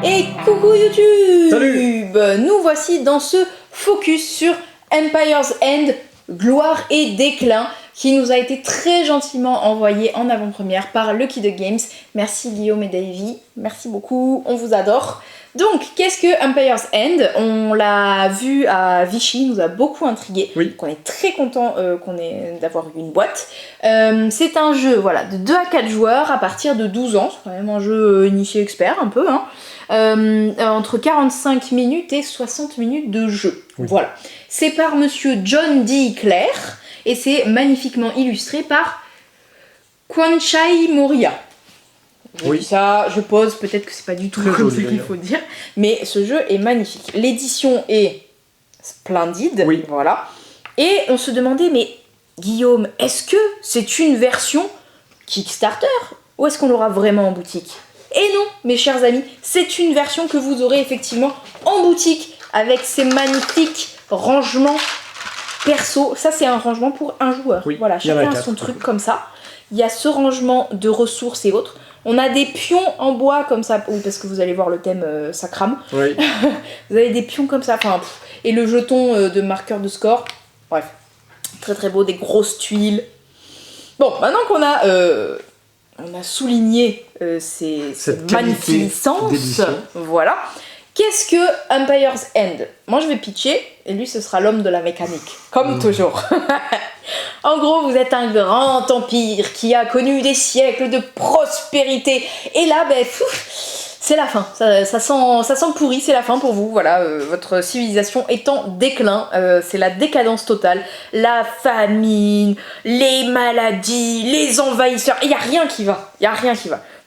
Et coucou YouTube! Salut! Nous voici dans ce focus sur Empire's End, gloire et déclin, qui nous a été très gentiment envoyé en avant-première par Lucky Duck Games. Merci Guillaume et Davy, merci beaucoup, on vous adore. Donc, qu'est-ce que Empire's End? On l'a vu à Vichy, il nous a beaucoup intrigué. Oui. Donc on est très content d'avoir eu une boîte. C'est un jeu voilà, de 2 à 4 joueurs à partir de 12 ans. C'est quand même un jeu initié expert un peu. Hein. Entre 45 minutes et 60 minutes de jeu. Oui. Voilà. C'est par monsieur John D. Clare et c'est magnifiquement illustré par Kwanchai Moria. Je dis ça, je pose, peut-être que c'est pas du tout comme ce qu'il faut dire, mais ce jeu est magnifique. L'édition est splendide, oui. Voilà. Et on se demandait, mais Guillaume, est-ce que c'est une version Kickstarter ou est-ce qu'on l'aura vraiment en boutique? Et non, mes chers amis, c'est une version que vous aurez effectivement en boutique avec ces magnifiques rangements perso. Ça, c'est un rangement pour un joueur. Oui, voilà, chacun a son truc comme ça. Il y a ce rangement de ressources et autres. On a des pions en bois comme ça, oui, parce que vous allez voir le thème, ça crame. Oui. Vous avez des pions comme ça, enfin, et le jeton de marqueur de score. Bref, très très beau, des grosses tuiles. Bon, maintenant qu'on a souligné cette magnificence, voilà. Qu'est-ce que Empire's End? Moi je vais pitcher, et lui ce sera l'homme de la mécanique, comme toujours. En gros, vous êtes un grand empire qui a connu des siècles de prospérité. Et là, c'est la fin. Ça sent pourri, c'est la fin pour vous. Voilà, votre civilisation est en déclin. C'est la décadence totale. La famine, les maladies, les envahisseurs. Il n'y a rien qui va.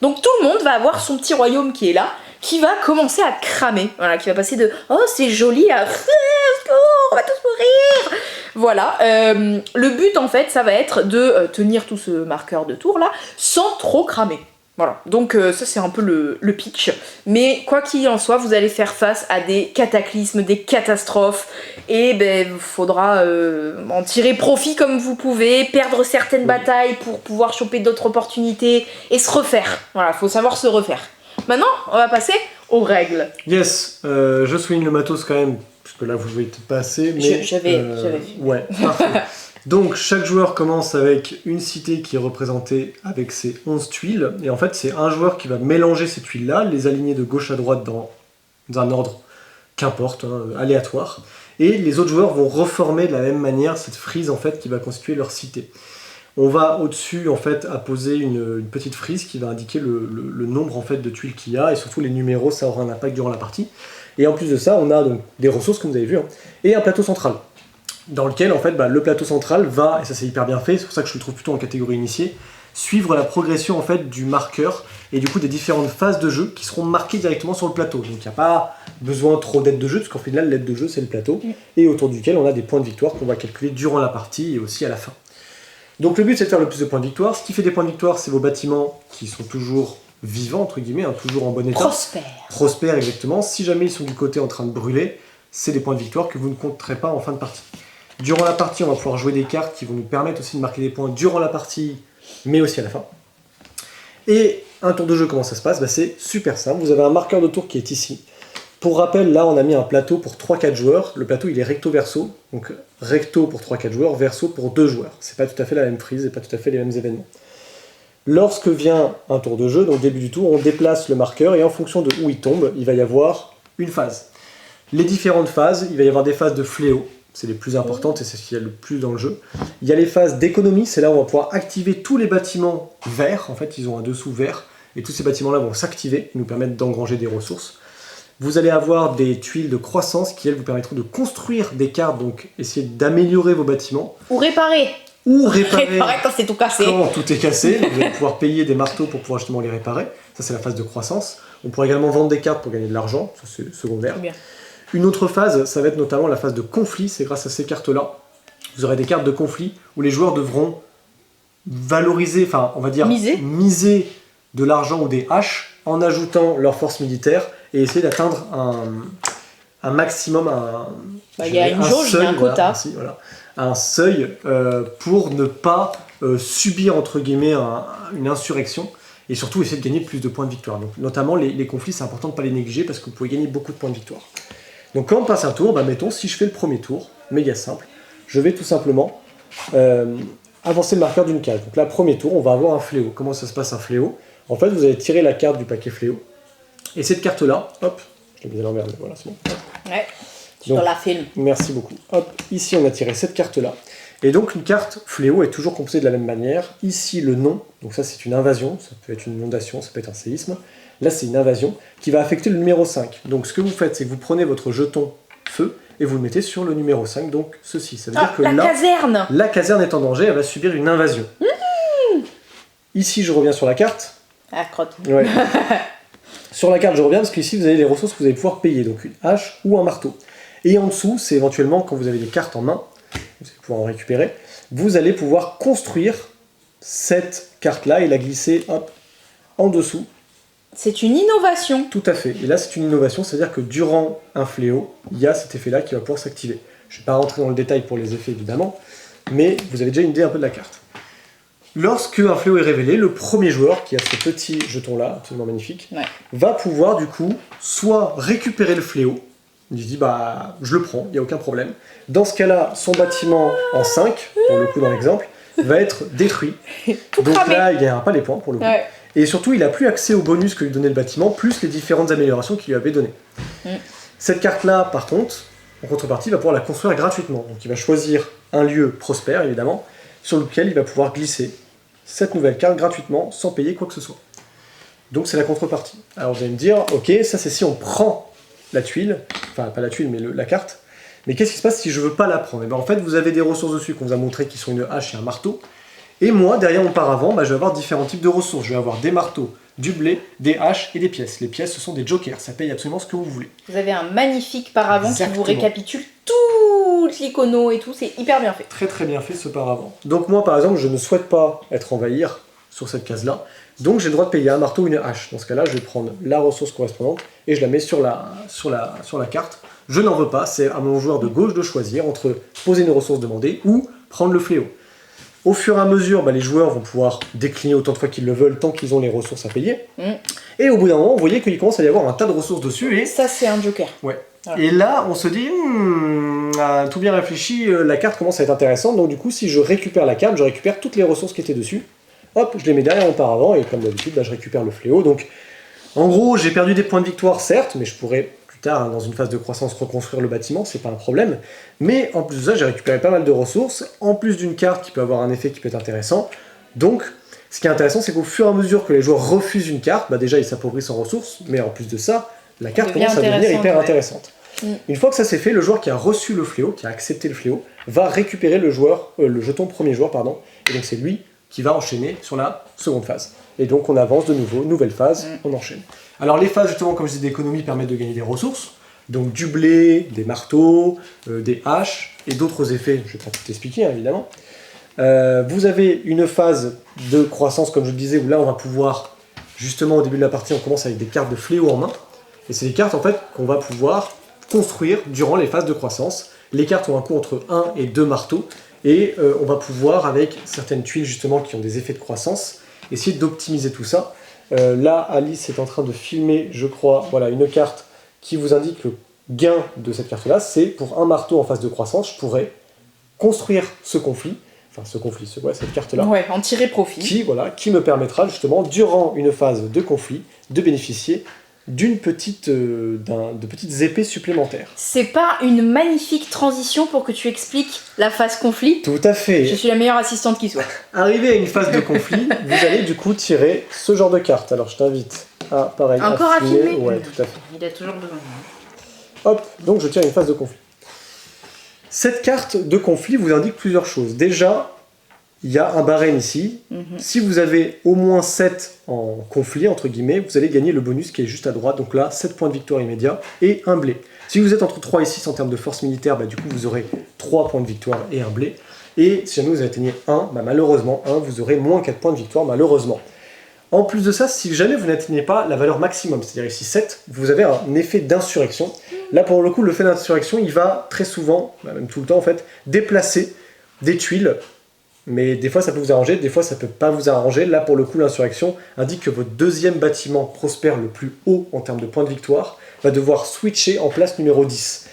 Donc tout le monde va avoir son petit royaume qui est là, qui va commencer à cramer. Voilà, qui va passer de « Oh, c'est joli » à « On va tous mourir !» Voilà, le but en fait, ça va être de tenir tout ce marqueur de tour là, sans trop cramer. Voilà, donc ça c'est un peu le pitch. Mais quoi qu'il en soit, vous allez faire face à des cataclysmes, des catastrophes, et il faudra en tirer profit comme vous pouvez, perdre certaines batailles pour pouvoir choper d'autres opportunités, et se refaire. Voilà, faut savoir se refaire. Maintenant, on va passer aux règles. Yes, je souligne le matos quand même, parce que là vous voyez peut-être pas assez, mais... J'avais vu. Ouais, parfait. Donc chaque joueur commence avec une cité qui est représentée avec ses 11 tuiles, et en fait c'est un joueur qui va mélanger ces tuiles-là, les aligner de gauche à droite dans un ordre qu'importe, hein, aléatoire, et les autres joueurs vont reformer de la même manière cette frise en fait qui va constituer leur cité. On va au-dessus en fait apposer une petite frise qui va indiquer le nombre en fait de tuiles qu'il y a, et surtout les numéros, ça aura un impact durant la partie. Et en plus de ça, on a donc des ressources comme vous avez vu, hein, et un plateau central, dans lequel en fait le plateau central va, et ça c'est hyper bien fait, c'est pour ça que je le trouve plutôt en catégorie initiée, suivre la progression en fait du marqueur et du coup des différentes phases de jeu qui seront marquées directement sur le plateau. Donc il n'y a pas besoin trop d'aides de jeu, parce qu'en final l'aide de jeu c'est le plateau, et autour duquel on a des points de victoire qu'on va calculer durant la partie et aussi à la fin. Donc le but c'est de faire le plus de points de victoire. Ce qui fait des points de victoire, c'est vos bâtiments qui sont toujours vivants, entre guillemets, hein, toujours en bon état. Prospères, exactement. Si jamais ils sont du côté en train de brûler, c'est des points de victoire que vous ne compterez pas en fin de partie. Durant la partie, on va pouvoir jouer des cartes qui vont nous permettre aussi de marquer des points durant la partie, mais aussi à la fin. Et un tour de jeu, comment ça se passe? C'est super simple. Vous avez un marqueur de tour qui est ici. Pour rappel, là, on a mis un plateau pour 3-4 joueurs. Le plateau, il est recto-verso. Donc, recto pour 3-4 joueurs, verso pour 2 joueurs. C'est pas tout à fait la même frise et pas tout à fait les mêmes événements. Lorsque vient un tour de jeu, donc début du tour, on déplace le marqueur et en fonction de où il tombe, il va y avoir une phase. Les différentes phases, il va y avoir des phases de fléau. C'est les plus importantes et c'est ce qu'il y a le plus dans le jeu. Il y a les phases d'économie, c'est là où on va pouvoir activer tous les bâtiments verts. En fait, ils ont un dessous vert. Et tous ces bâtiments-là vont s'activer et nous permettre d'engranger des ressources. Vous allez avoir des tuiles de croissance qui, elles, vous permettront de construire des cartes, donc essayer d'améliorer vos bâtiments. Ou réparer. Réparer quand c'est tout cassé. Quand tout est cassé, vous allez pouvoir payer des marteaux pour pouvoir justement les réparer. Ça, c'est la phase de croissance. On pourra également vendre des cartes pour gagner de l'argent. Ça, c'est secondaire. Bien. Une autre phase, ça va être notamment la phase de conflit. C'est grâce à ces cartes-là. Vous aurez des cartes de conflit où les joueurs devront valoriser, enfin, on va dire, miser de l'argent ou des haches en ajoutant leur force militaire et essayer d'atteindre un maximum, il y a une jauge, il y a un quota. Un seuil pour ne pas subir, entre guillemets, une insurrection et surtout essayer de gagner plus de points de victoire. Donc, notamment les conflits, c'est important de ne pas les négliger parce que vous pouvez gagner beaucoup de points de victoire. Donc quand on passe un tour, mettons, si je fais le premier tour, méga simple, je vais tout simplement avancer le marqueur d'une case. Donc là, premier tour, on va avoir un fléau. Comment ça se passe un fléau? En fait, vous allez tirer la carte du paquet fléau, et cette carte-là, hop, je l'ai mis à l'envers, mais voilà, c'est bon. Ouais, sur la film. Merci beaucoup. Hop, ici on a tiré cette carte-là. Et donc une carte fléau est toujours composée de la même manière. Ici le nom, donc ça c'est une invasion, ça peut être une inondation, ça peut être un séisme. Là c'est une invasion qui va affecter le numéro 5. Donc ce que vous faites, c'est que vous prenez votre jeton feu et vous le mettez sur le numéro 5, donc ceci. Ça veut dire que caserne. La caserne est en danger, elle va subir une invasion. Ici je reviens sur la carte. Ah, crotte. Ouais. Sur la carte je reviens parce qu'ici vous avez les ressources que vous allez pouvoir payer, donc une hache ou un marteau. Et en dessous, c'est éventuellement quand vous avez des cartes en main, vous allez pouvoir en récupérer, vous allez pouvoir construire cette carte-là et la glisser hop, en dessous. C'est une innovation. Tout à fait. Et là, c'est une innovation, c'est-à-dire que durant un fléau, il y a cet effet-là qui va pouvoir s'activer. Je ne vais pas rentrer dans le détail pour les effets, évidemment, mais vous avez déjà une idée un peu de la carte. Lorsque un fléau est révélé, le premier joueur, qui a ce petit jeton-là, absolument magnifique, va pouvoir du coup soit récupérer le fléau. Il se dit, je le prends, il n'y a aucun problème. Dans ce cas-là, son bâtiment en 5, pour le coup dans l'exemple, va être détruit. Donc là, il ne gagnera pas les points pour le coup. Ouais. Et surtout, il n'a plus accès aux bonus que lui donnait le bâtiment, plus les différentes améliorations qu'il lui avait données. Cette carte-là, par contre, en contrepartie, il va pouvoir la construire gratuitement. Donc il va choisir un lieu prospère, évidemment, sur lequel il va pouvoir glisser cette nouvelle carte gratuitement, sans payer quoi que ce soit. Donc c'est la contrepartie. Alors vous allez me dire, ok, ça c'est si on prend la tuile, enfin pas la tuile mais la carte, mais qu'est-ce qui se passe si je veux pas la prendre? Et en fait vous avez des ressources dessus qu'on vous a montré qui sont une hache et un marteau, et moi derrière mon paravent, je vais avoir différents types de ressources, je vais avoir des marteaux, du blé, des haches et des pièces. Les pièces ce sont des jokers, ça paye absolument ce que vous voulez. Vous avez un magnifique paravent qui vous récapitule toute l'icono et tout, c'est hyper bien fait. Très très bien fait ce paravent. Donc moi par exemple je ne souhaite pas être envahir sur cette case là, donc j'ai le droit de payer un marteau ou une hache. Dans ce cas là je vais prendre la ressource correspondante et je la mets sur la carte. Je n'en veux pas, c'est à mon joueur de gauche de choisir entre poser une ressource demandée ou prendre le fléau. Au fur et à mesure, les joueurs vont pouvoir décliner autant de fois qu'ils le veulent tant qu'ils ont les ressources à payer. Et au bout d'un moment, vous voyez qu'il commence à y avoir un tas de ressources dessus. Et ça, c'est un joker. Ouais. Voilà. Et là, on se dit, tout bien réfléchi, la carte commence à être intéressante. Donc du coup, si je récupère la carte, je récupère toutes les ressources qui étaient dessus. Hop, je les mets derrière mon paravent et comme d'habitude, je récupère le fléau. Donc, en gros, j'ai perdu des points de victoire, certes, mais je pourrais plus tard, dans une phase de croissance, reconstruire le bâtiment, c'est pas un problème. Mais en plus de ça, j'ai récupéré pas mal de ressources, en plus d'une carte qui peut avoir un effet qui peut être intéressant. Donc, ce qui est intéressant, c'est qu'au fur et à mesure que les joueurs refusent une carte, déjà ils s'appauvrissent en ressources, mais en plus de ça, la carte commence à devenir hyper intéressante. Une fois que ça c'est fait, le joueur qui a reçu le fléau, qui a accepté le fléau, va récupérer le jeton premier joueur, et donc c'est lui qui va enchaîner sur la seconde phase. Et donc on avance de nouveau, nouvelle phase, on enchaîne. Alors les phases, justement, comme je dis, d'économie permettent de gagner des ressources, donc du blé, des marteaux, des haches, et d'autres effets, je ne vais pas tout expliquer, évidemment. Vous avez une phase de croissance, comme je le disais, où là on va pouvoir, justement au début de la partie, on commence avec des cartes de fléau en main, et c'est des cartes en fait qu'on va pouvoir construire durant les phases de croissance. Les cartes ont un coût entre 1 et 2 marteaux, et on va pouvoir, avec certaines tuiles justement qui ont des effets de croissance, essayer d'optimiser tout ça. Là, Alice est en train de filmer, je crois, voilà, une carte qui vous indique le gain de cette carte-là. C'est pour un marteau en phase de croissance, je pourrais construire ce conflit, cette carte-là. Ouais, en tirer profit. Qui me permettra justement, durant une phase de conflit, de bénéficier de petites épées supplémentaires. C'est pas une magnifique transition pour que tu expliques la phase conflit? Tout à fait. Je suis la meilleure assistante qui soit. Arrivé à une phase de conflit, vous allez du coup tirer ce genre de carte. Alors je t'invite à, pareil, encore à filmer. Ouais, tout à fait. Il a toujours besoin. Hop, donc je tire une phase de conflit. Cette carte de conflit vous indique plusieurs choses. Déjà, il y a un barème ici. Si vous avez au moins 7 en conflit, entre guillemets, vous allez gagner le bonus qui est juste à droite. Donc là, 7 points de victoire immédiat et un blé. Si vous êtes entre 3 et 6 en termes de force militaire, du coup, vous aurez 3 points de victoire et un blé. Et si jamais vous atteignez 1, malheureusement, vous aurez moins 4 points de victoire, malheureusement. En plus de ça, si jamais vous n'atteignez pas la valeur maximum, c'est-à-dire ici 7, vous avez un effet d'insurrection. Là, pour le coup, le fait d'insurrection, il va très souvent, même tout le temps en fait, déplacer des tuiles mais des fois ça peut vous arranger, des fois ça peut pas vous arranger. Là pour le coup l'insurrection indique que votre deuxième bâtiment prospère le plus haut en termes de points de victoire va devoir switcher en place numéro 10.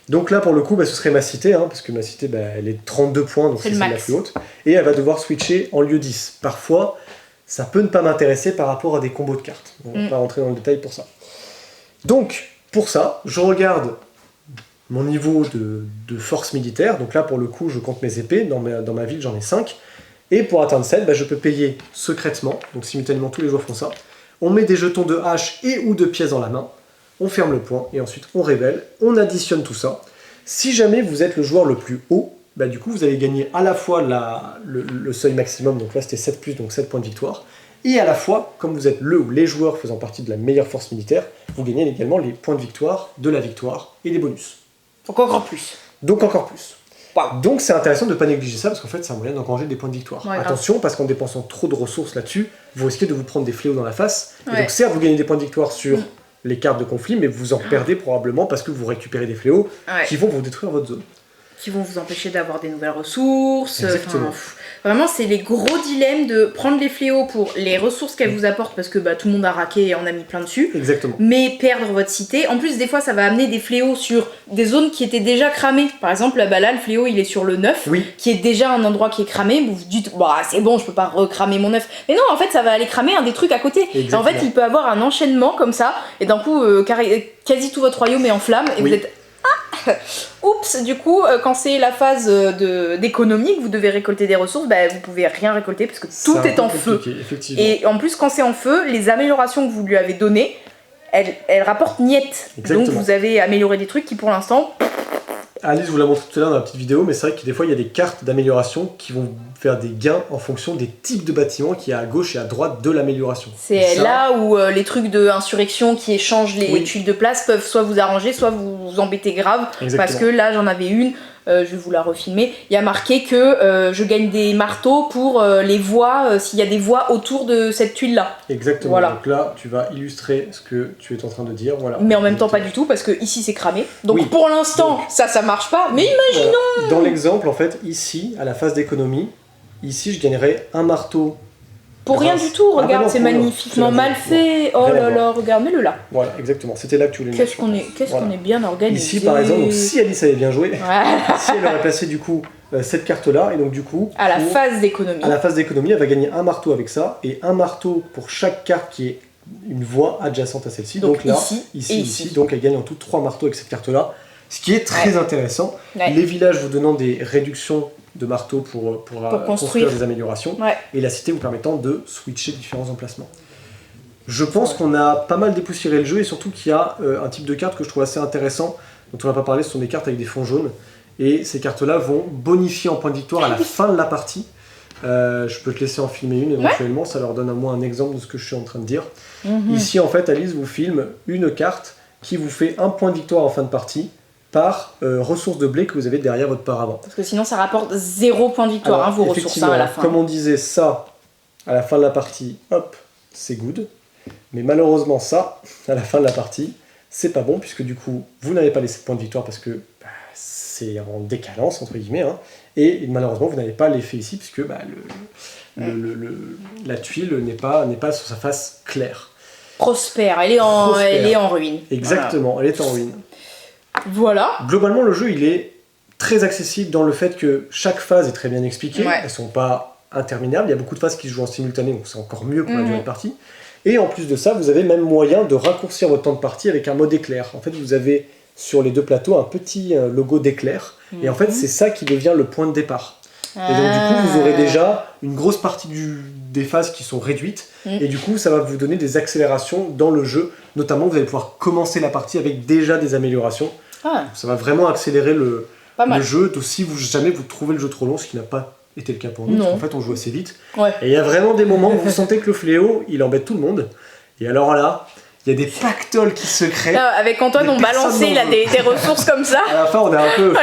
Donc là pour le coup ce serait ma cité, parce que ma cité elle est de 32 points, donc c'est la plus haute, et elle va devoir switcher en lieu 10. Parfois ça peut ne pas m'intéresser par rapport à des combos de cartes, on va pas rentrer dans le détail pour ça. Donc pour ça je regarde mon niveau de force militaire, donc là pour le coup je compte mes épées, dans ma ville j'en ai 5, et pour atteindre 7, je peux payer secrètement, donc simultanément tous les joueurs font ça, on met des jetons de hache et ou de pièces dans la main, on ferme le point, et ensuite on révèle, on additionne tout ça. Si jamais vous êtes le joueur le plus haut, du coup vous allez gagner à la fois le seuil maximum, donc là c'était 7+, donc 7 points de victoire, et à la fois, comme vous êtes le ou les joueurs faisant partie de la meilleure force militaire, vous gagnez également les points de victoire, de la victoire et les bonus. Donc encore plus. Donc encore plus. Wow. Donc c'est intéressant de ne pas négliger ça parce qu'en fait c'est un moyen d'engranger des points de victoire. Ouais, attention parce qu'en dépensant trop de ressources là-dessus, vous risquez de vous prendre des fléaux dans la face. Et donc certes vous gagnez des points de victoire sur les cartes de conflit, mais vous en perdez probablement parce que vous récupérez des fléaux qui vont vous détruire votre zone. Qui vont vous empêcher d'avoir des nouvelles ressources. Exactement. Vraiment, c'est les gros dilemmes de prendre les fléaux pour les ressources qu'elles vous apportent parce que tout le monde a raqué et en a mis plein dessus. Exactement. Mais perdre votre cité. En plus, des fois, ça va amener des fléaux sur des zones qui étaient déjà cramées. Par exemple, là, le fléau, il est sur le 9, qui est déjà un endroit qui est cramé. Vous vous dites, c'est bon, je peux pas recramer mon 9. Mais non, en fait, ça va aller cramer un des trucs à côté. Et en fait, il peut avoir un enchaînement comme ça. Et d'un coup, quasi tout votre royaume est en flammes. Et vous êtes... Oups, du coup, quand c'est la phase d'économie que vous devez récolter des ressources, vous pouvez rien récolter parce que tout est en feu. Et en plus, quand c'est en feu, les améliorations que vous lui avez données, elles rapportent niette. Donc vous avez amélioré des trucs qui pour l'instant... Alice vous l'a montré tout à l'heure dans la petite vidéo, mais c'est vrai que des fois il y a des cartes d'amélioration qui vont faire des gains en fonction des types de bâtiments qu'il y a à gauche et à droite de l'amélioration. C'est là où les trucs de insurrection qui échangent les tuiles de place peuvent soit vous arranger, soit vous embêter grave. Exactement. Parce que là j'en avais une, je vais vous la refilmer, il y a marqué que je gagne des marteaux pour les voies, s'il y a des voies autour de cette tuile là. Exactement, voilà. Donc là tu vas illustrer ce que tu es en train de dire. Voilà. Mais en même temps pas du tout parce que ici c'est cramé. Donc pour l'instant ça marche pas, mais imaginons. Dans l'exemple en fait, ici à la phase d'économie, ici je gagnerais un marteau. Pour rien du tout, regarde, c'est magnifiquement mal fait. Oh là là, regardez-le là. Voilà, exactement, c'était là que tu voulais Qu'est-ce qu'on est bien organisé. Ici par exemple, donc, si Alice avait bien joué, si elle aurait placé du coup cette carte là, et donc du coup... À la phase d'économie. À la phase d'économie, elle va gagner un marteau avec ça, et un marteau pour chaque carte qui est une voie adjacente à celle-ci. Donc là, ici, donc elle gagne en tout 3 marteaux avec cette carte là, ce qui est très intéressant. Les villages vous donnant des réductions de marteaux pour construire des améliorations, et la cité vous permettant de switcher différents emplacements. Je pense qu'on a pas mal dépoussiéré le jeu, et surtout qu'il y a un type de carte que je trouve assez intéressant, dont on n'a pas parlé, ce sont des cartes avec des fonds jaunes, et ces cartes-là vont bonifier en points de victoire à la fin de la partie. Je peux te laisser en filmer une éventuellement, ça leur donne à moi un exemple de ce que je suis en train de dire. Ici en fait, Alice vous filme une carte qui vous fait un point de victoire en fin de partie, par ressources de blé que vous avez derrière votre paravent. Parce que sinon ça rapporte 0 point de victoire. Alors, vos ressources à la fin. Comme on disait ça, à la fin de la partie, hop, c'est good. Mais malheureusement ça, à la fin de la partie, c'est pas bon, puisque du coup, vous n'avez pas les 7 points de victoire parce que c'est en décalance, entre guillemets, et malheureusement, vous n'avez pas l'effet ici, puisque la tuile n'est pas sur sa face claire. Prospère, elle est en ruine. Exactement, voilà. Elle est en ruine. Voilà. Globalement, le jeu, il est très accessible dans le fait que chaque phase est très bien expliquée. Elles sont pas interminables. Il y a beaucoup de phases qui se jouent en simultané, donc c'est encore mieux pour la durée de partie. Et en plus de ça, vous avez même moyen de raccourcir votre temps de partie avec un mode éclair. En fait, vous avez sur les deux plateaux un petit logo d'éclair. Et en fait, c'est ça qui devient le point de départ. Et donc du coup, vous aurez déjà une grosse partie des phases qui sont réduites. Et du coup, ça va vous donner des accélérations dans le jeu. Notamment, vous allez pouvoir commencer la partie avec déjà des améliorations. Ça va vraiment accélérer le jeu. Si jamais vous trouvez le jeu trop long, ce qui n'a pas été le cas pour nous, parce qu'en fait on joue assez vite. Et il y a vraiment des moments où vous sentez que le fléau, il embête tout le monde. Et alors là, il y a des pactoles qui se créent. Non, avec Antoine, on balançait des ressources comme ça. À la fin, on est un peu...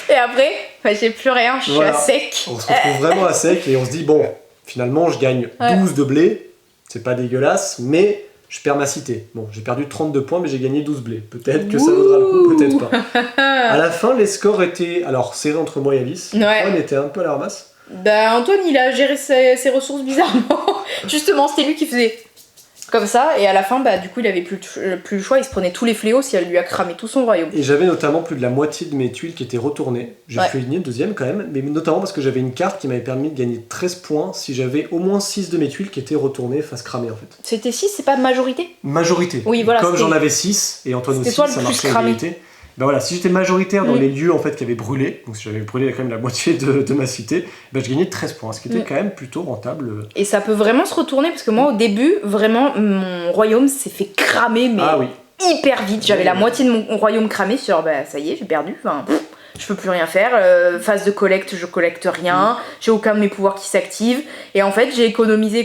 Et après, j'ai plus rien, je suis à sec. On se retrouve vraiment à sec et on se dit, bon, finalement, je gagne 12 de blé. C'est pas dégueulasse, mais... je perds ma cité. Bon, j'ai perdu 32 points, mais j'ai gagné 12 blés. Peut-être que ça vaudra le coup, peut-être pas. À la fin, les scores étaient alors serrés entre moi et Alice. On était un peu à la ramasse. Bah Antoine il a géré ses ressources bizarrement. Justement c'était lui qui faisait comme ça et à la fin bah du coup il avait plus le choix, il se prenait tous les fléaux si elle lui a cramé tout son royaume. Et j'avais notamment plus de la moitié de mes tuiles qui étaient retournées. J'ai pu gagner le deuxième quand même, mais notamment parce que j'avais une carte qui m'avait permis de gagner 13 points si j'avais au moins 6 de mes tuiles qui étaient retournées face cramée en fait. C'était 6, c'est pas majorité? Majorité. Oui voilà. Comme j'en avais 6 et Antoine aussi, ça marchait à égalité. Ben voilà, si j'étais majoritaire dans les lieux en fait qui avaient brûlé, donc si j'avais brûlé quand même la moitié de ma cité, ben je gagnais 13 points, ce qui était quand même plutôt rentable. Et ça peut vraiment se retourner parce que moi au début, vraiment mon royaume s'est fait cramer mais hyper vite. J'avais la moitié de mon royaume cramé sur bah ça y est, j'ai perdu. Enfin, je peux plus rien faire. Phase de collecte, je collecte rien. J'ai aucun de mes pouvoirs qui s'activent. Et en fait, j'ai économisé.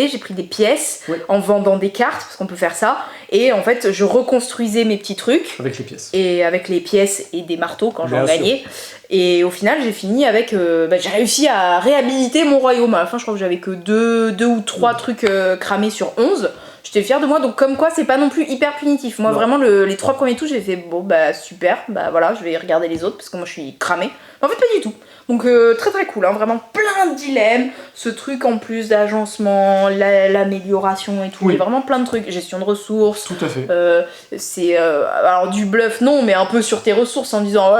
J'ai pris des pièces en vendant des cartes, parce qu'on peut faire ça. Et en fait, je reconstruisais mes petits trucs. Avec les pièces. Et avec les pièces et des marteaux quand j'en gagnais. Et au final, j'ai fini avec. J'ai réussi à réhabiliter mon royaume. À la fin, je crois que j'avais que 2 ou 3 trucs cramés sur 11. J'étais fière de moi, donc comme quoi c'est pas non plus hyper punitif. Moi vraiment les 3 premiers tours j'ai fait bon bah super, bah voilà je vais regarder les autres parce que moi je suis cramée. En fait pas du tout. Donc très très cool, hein, vraiment plein de dilemmes, ce truc en plus d'agencement, l'amélioration et tout, il y a vraiment plein de trucs, gestion de ressources. Tout à fait. C'est alors du bluff non, mais un peu sur tes ressources en disant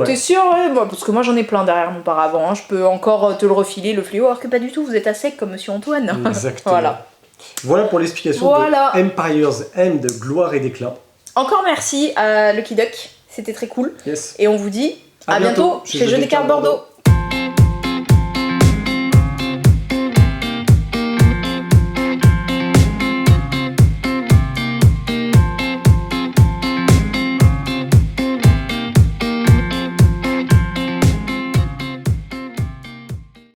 t'es sûr parce que moi j'en ai plein derrière mon paravent, hein, je peux encore te le refiler le fléau alors que pas du tout, vous êtes à sec comme Monsieur Antoine. Exactement. Voilà pour l'explication de Empire's End, gloire et déclin. Encore merci à Lucky Duck, c'était très cool. Yes. Et on vous dit à bientôt chez Jeux des cartes Bordeaux.